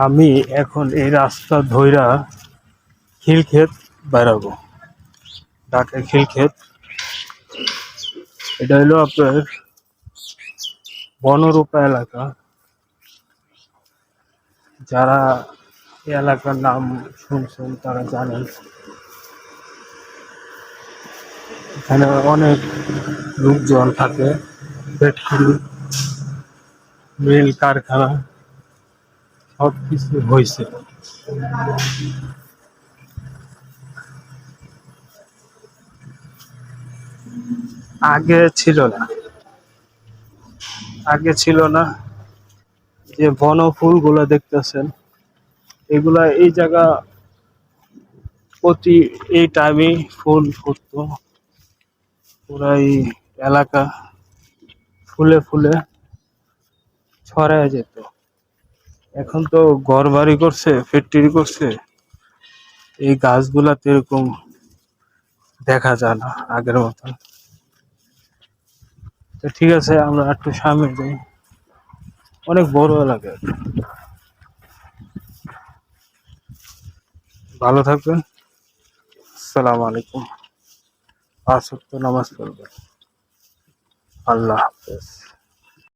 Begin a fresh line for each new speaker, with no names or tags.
আমি এখন এই রাস্তা ধইরা খিলক্ষেত বেড়াবো। ঢাকা খিলক্ষেত, এটা হলো আপনার বনরূপা এলাকা। যারা এই এলাকার নাম শুনছেন তারা জানেন এখানে অনেক লোকজন থাকে। ফ্যাক্টরি, মিল, কারখানা সবকিছু হয়েছে। আগে ছিল না, আগে ছিল না। যে বন ফুল গুলা দেখতেছেন, এগুলা এই জায়গা প্রতি এই টাইমে ফুল ফুটতো। পুরা এই এলাকা ফুলে ফুলে ছড়ায় যেত। এখন তো ঘর বাড়ি করছে, ফ্যাক্টরি করছে, এই গাছগুলাতে এরকম দেখা যায় না আগের মতন। তো ঠিক আছে, আমরা একটু সামনে যাই। অনেক বড় এলাকা। ভালো থাকবেন। আসসালামু আলাইকুম। 5 ওয়াক্ত নামাজ পড়বেন। আল্লাহ হাফেজ।